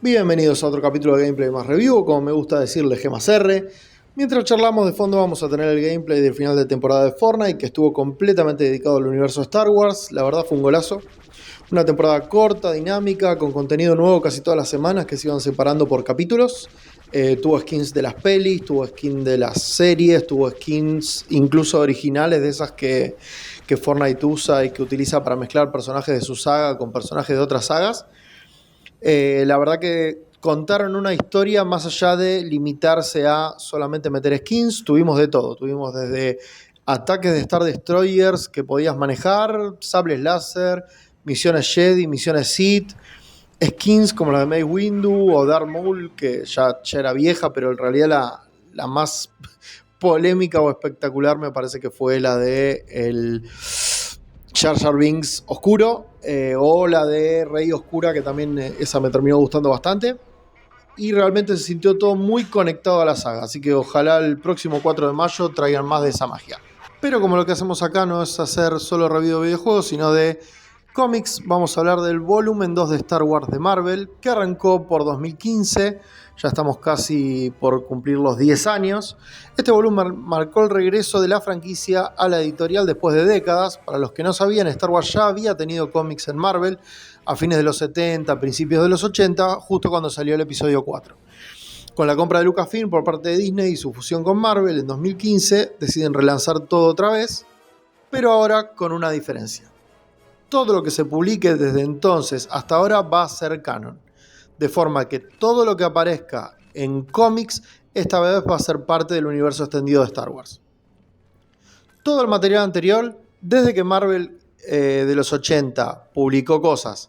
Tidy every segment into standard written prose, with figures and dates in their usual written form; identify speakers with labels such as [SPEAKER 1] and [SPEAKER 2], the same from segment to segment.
[SPEAKER 1] Bienvenidos a otro capítulo de Gameplay más Review, o como me gusta decirle, G más R. Mientras charlamos de fondo vamos a tener el gameplay del final de temporada de Fortnite, que estuvo completamente dedicado al universo Star Wars. La verdad fue un golazo. Una temporada corta, dinámica, con contenido nuevo casi todas las semanas que se iban separando por capítulos. Tuvo skins de las pelis, tuvo skins de las series, tuvo skins incluso originales de esas que Fortnite usa y que utiliza para mezclar personajes de su saga con personajes de otras sagas. La verdad que contaron una historia más allá de limitarse a solamente meter skins. Tuvimos de todo. Tuvimos desde ataques de Star Destroyers que podías manejar, sables láser, misiones Jedi, misiones Sith, skins como la de Mace Windu o Darth Maul, que ya era vieja, pero en realidad la más polémica o espectacular me parece que fue la de el Jar Jar Binks oscuro, o la de Rey Oscura, que también esa me terminó gustando bastante. Y realmente se sintió todo muy conectado a la saga, así que ojalá el próximo 4 de mayo traigan más de esa magia. Pero como lo que hacemos acá no es hacer solo review de videojuegos, sino de cómics, vamos a hablar del volumen 2 de Star Wars de Marvel, que arrancó por 2015, ya estamos casi por cumplir los 10 años. Este volumen marcó el regreso de la franquicia a la editorial después de décadas. Para los que no sabían, Star Wars ya había tenido cómics en Marvel a fines de los 70, principios de los 80, justo cuando salió el episodio 4. Con la compra de Lucasfilm por parte de Disney y su fusión con Marvel en 2015, deciden relanzar todo otra vez, pero ahora con una diferencia. Todo lo que se publique desde entonces hasta ahora va a ser canon, de forma que todo lo que aparezca en cómics esta vez va a ser parte del universo extendido de Star Wars. Todo el material anterior, desde que Marvel de los 80 publicó cosas,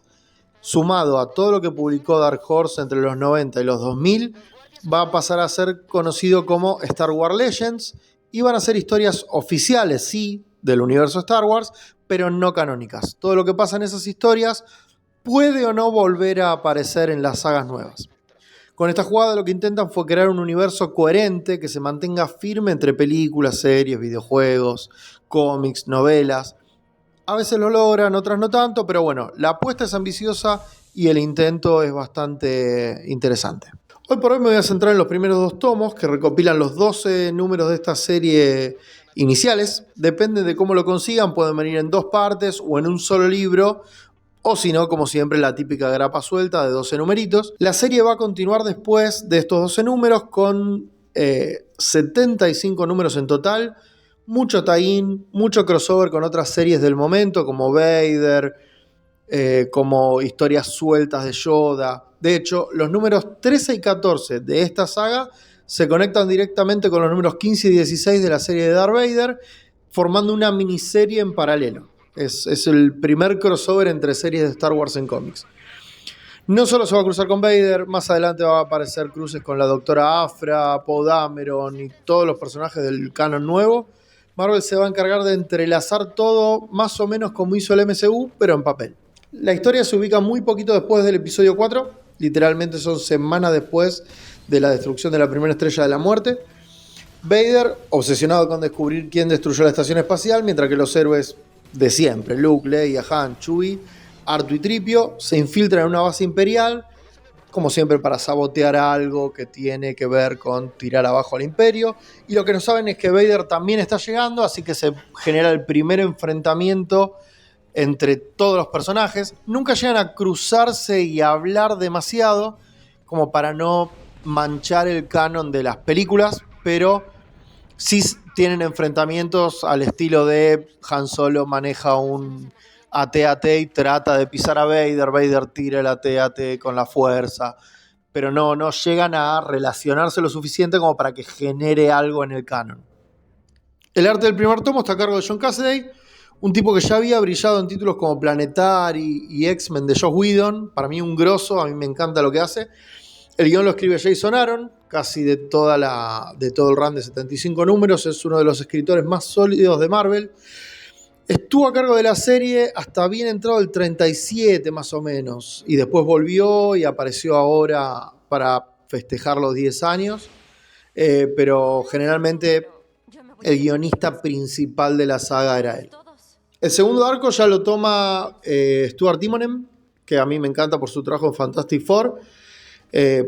[SPEAKER 1] sumado a todo lo que publicó Dark Horse entre los 90 y los 2000, va a pasar a ser conocido como Star Wars Legends y van a ser historias oficiales, sí, del universo Star Wars, pero no canónicas. Todo lo que pasa en esas historias puede o no volver a aparecer en las sagas nuevas. Con esta jugada lo que intentan fue crear un universo coherente que se mantenga firme entre películas, series, videojuegos, cómics, novelas. A veces lo logran, otras no tanto, pero bueno, la apuesta es ambiciosa y el intento es bastante interesante. Hoy por hoy me voy a centrar en los primeros 2 tomos que recopilan los 12 números de esta serie iniciales. Depende de cómo lo consigan, pueden venir en 2 partes o en un solo libro, o si no, como siempre, la típica grapa suelta de 12 numeritos. La serie va a continuar después de estos 12 números con 75 números en total. Mucho tie-in, mucho crossover con otras series del momento, como Vader, como historias sueltas de Yoda. De hecho, los números 13 y 14 de esta saga se conectan directamente con los números 15 y 16 de la serie de Darth Vader, formando una miniserie en paralelo. Es el primer crossover entre series de Star Wars en cómics. No solo se va a cruzar con Vader, más adelante va a aparecer cruces con la Doctora Aphra, Poe Dameron y todos los personajes del canon nuevo. Marvel se va a encargar de entrelazar todo más o menos como hizo el MCU, pero en papel. La historia se ubica muy poquito después del episodio 4, literalmente son semanas después de la destrucción de la primera estrella de la muerte. Vader, obsesionado con descubrir quién destruyó la estación espacial, mientras que los héroes de siempre, Luke, Leia, Han, Chewie, R2 y Tripio, se infiltran en una base imperial, como siempre para sabotear algo que tiene que ver con tirar abajo al imperio. Y lo que no saben es que Vader también está llegando, así que se genera el primer enfrentamiento entre todos los personajes. Nunca llegan a cruzarse y a hablar demasiado, como para no manchar el canon de las películas, pero sí tienen enfrentamientos al estilo de Han Solo maneja un AT-AT y trata de pisar a Vader, Vader tira el AT-AT con la fuerza, pero no llegan a relacionarse lo suficiente como para que genere algo en el canon. El arte del primer tomo está a cargo de John Cassaday, un tipo que ya había brillado en títulos como Planetary y X-Men de Joss Whedon. Para mí un grosso, a mí me encanta lo que hace. El guión lo escribe Jason Aaron, casi de todo el run de 75 números. Es uno de los escritores más sólidos de Marvel. Estuvo a cargo de la serie hasta bien entrado el 37 más o menos. Y después volvió y apareció ahora para festejar los 10 años. Pero generalmente el guionista principal de la saga era él. El segundo arco ya lo toma Stuart Timonen, que a mí me encanta por su trabajo en Fantastic Four.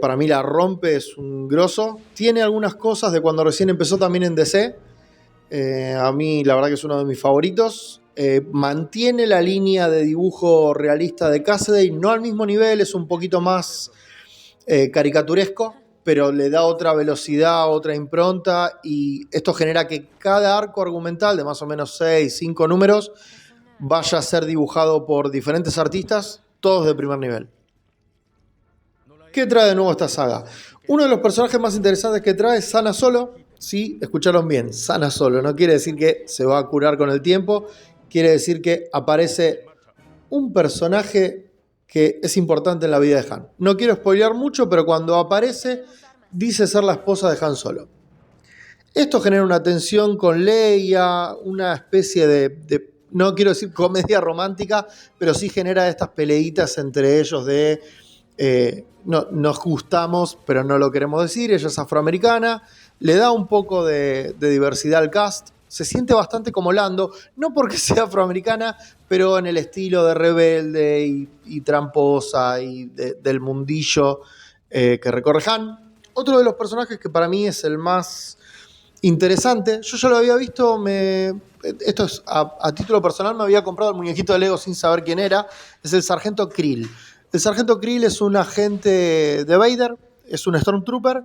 [SPEAKER 1] Para mí la rompe, es un grosso. Tiene algunas cosas de cuando recién empezó también en DC. A mí la verdad que es uno de mis favoritos. Mantiene la línea de dibujo realista de Cassaday, no al mismo nivel, es un poquito más caricaturesco, pero le da otra velocidad, otra impronta, y esto genera que cada arco argumental de más o menos 6, 5 números vaya a ser dibujado por diferentes artistas, todos de primer nivel. ¿Qué trae de nuevo esta saga? Uno de los personajes más interesantes que trae es Sana Solo. Sí, escucharon bien, Sana Solo. No quiere decir que se va a curar con el tiempo, quiere decir que aparece un personaje que es importante en la vida de Han. No quiero spoilear mucho, pero cuando aparece dice ser la esposa de Han Solo. Esto genera una tensión con Leia, una especie de no quiero decir comedia romántica, pero sí genera estas peleitas entre ellos de no, nos gustamos, pero no lo queremos decir. Ella es afroamericana, le da un poco de diversidad al cast. Se siente bastante como Lando, no porque sea afroamericana, pero en el estilo de rebelde y tramposa y del mundillo que recorre Han. Otro de los personajes que para mí es el más interesante, yo ya lo había visto, esto es a título personal, me había comprado el muñequito de Lego sin saber quién era, es el Sargento Krill. El Sargento Krill es un agente de Vader, es un Stormtrooper,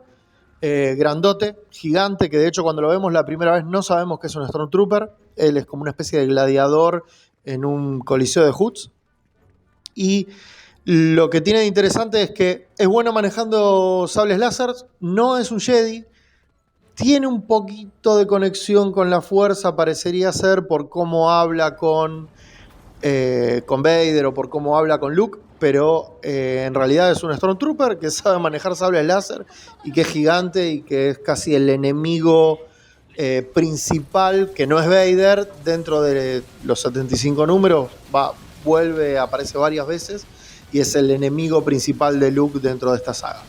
[SPEAKER 1] grandote, gigante, que de hecho cuando lo vemos la primera vez no sabemos que es un Stormtrooper. Él es como una especie de gladiador en un coliseo de Hoods. Y lo que tiene de interesante es que es bueno manejando sables láser, no es un Jedi, tiene un poquito de conexión con la fuerza, parecería ser, por cómo habla con Vader o por cómo habla con Luke, pero en realidad es un Stormtrooper que sabe manejar sables láser y que es gigante y que es casi el enemigo principal, que no es Vader, dentro de los 75 números, aparece varias veces y es el enemigo principal de Luke dentro de esta saga.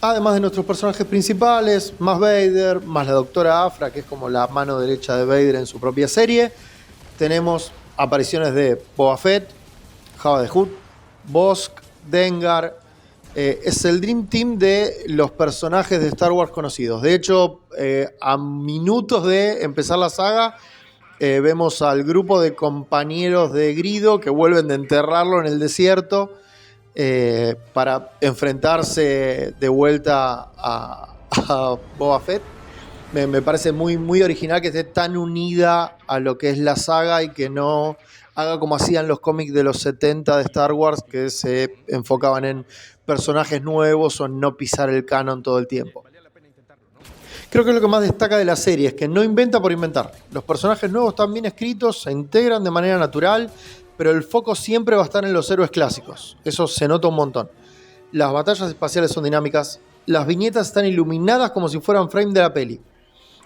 [SPEAKER 1] Además de nuestros personajes principales, más Vader, más la doctora Aphra, que es como la mano derecha de Vader en su propia serie, tenemos apariciones de Boba Fett, Jabba the Hutt, Bossk, Dengar. Es el Dream Team de los personajes de Star Wars conocidos. De hecho, a minutos de empezar la saga, vemos al grupo de compañeros de Grido que vuelven de enterrarlo en el desierto para enfrentarse de vuelta a Boba Fett. Me parece muy, muy original que esté tan unida a lo que es la saga y que no haga como hacían los cómics de los 70 de Star Wars, que se enfocaban en personajes nuevos o en no pisar el canon todo el tiempo. Creo que lo que más destaca de la serie es que no inventa por inventar. Los personajes nuevos están bien escritos, se integran de manera natural, pero el foco siempre va a estar en los héroes clásicos. Eso se nota un montón. Las batallas espaciales son dinámicas, las viñetas están iluminadas como si fueran frame de la peli.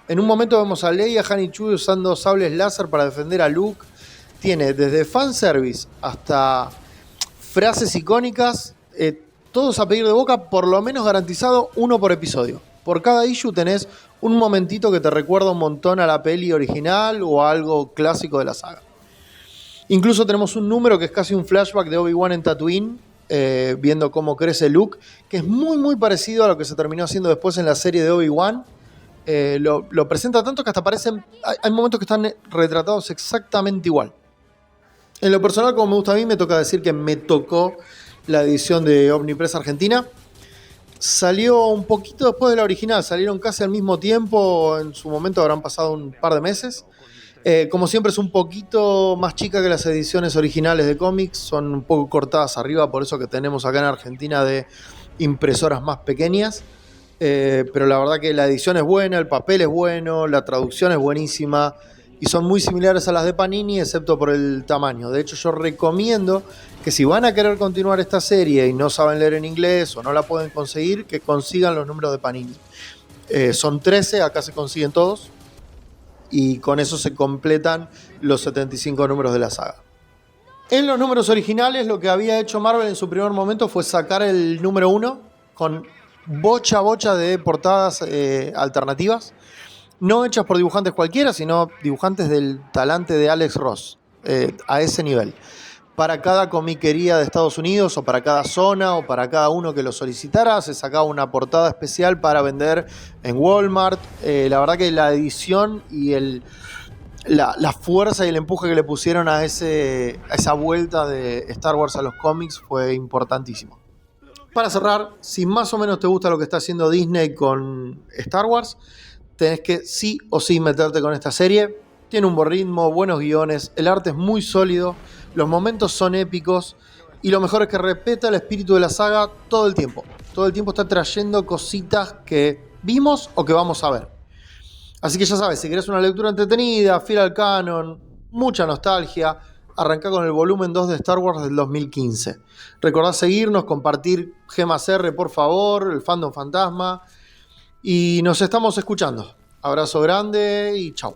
[SPEAKER 1] En un momento vemos a Leia, Han y Chewie usando sables láser para defender a Luke. Tiene desde fanservice hasta frases icónicas, todos a pedir de boca, por lo menos garantizado uno por episodio. Por cada issue tenés un momentito que te recuerda un montón a la peli original o a algo clásico de la saga. Incluso tenemos un número que es casi un flashback de Obi-Wan en Tatooine, viendo cómo crece Luke, que es muy muy parecido a lo que se terminó haciendo después en la serie de Obi-Wan. Lo presenta tanto que hasta parecen, hay momentos que están retratados exactamente igual. En lo personal, como me gusta a mí, me toca decir que me tocó la edición de Omnipress Argentina. Salió un poquito después de la original, salieron casi al mismo tiempo, en su momento habrán pasado un par de meses. Como siempre es un poquito más chica que las ediciones originales de cómics, son un poco cortadas arriba, por eso que tenemos acá en Argentina de impresoras más pequeñas. Pero la verdad que la edición es buena, el papel es bueno, la traducción es buenísima y son muy similares a las de Panini excepto por el tamaño. De hecho, yo recomiendo que si van a querer continuar esta serie y no saben leer en inglés o no la pueden conseguir, que consigan los números de Panini. Son 13, acá se consiguen todos y con eso se completan los 75 números de la saga. En los números originales, lo que había hecho Marvel en su primer momento fue sacar el número 1 con bocha de portadas alternativas, no hechas por dibujantes cualquiera, sino dibujantes del talante de Alex Ross, a ese nivel. para cada comiquería de Estados Unidos o para cada zona o para cada uno que lo solicitara. Se sacaba una portada especial para vender en Walmart. La verdad que la edición y la fuerza y el empuje que le pusieron a esa vuelta de Star Wars a los cómics fue importantísimo. Para cerrar, si más o menos te gusta lo que está haciendo Disney con Star Wars, tenés que sí o sí meterte con esta serie. Tiene un buen ritmo, buenos guiones, el arte es muy sólido, los momentos son épicos y lo mejor es que respeta el espíritu de la saga todo el tiempo. Todo el tiempo está trayendo cositas que vimos o que vamos a ver. Así que ya sabes, si querés una lectura entretenida, fiel al canon, mucha nostalgia, arrancá con el volumen 2 de Star Wars del 2015. Recordá seguirnos, compartir Gemas R, por favor, el Fandom Fantasma. Y nos estamos escuchando. Abrazo grande y chau.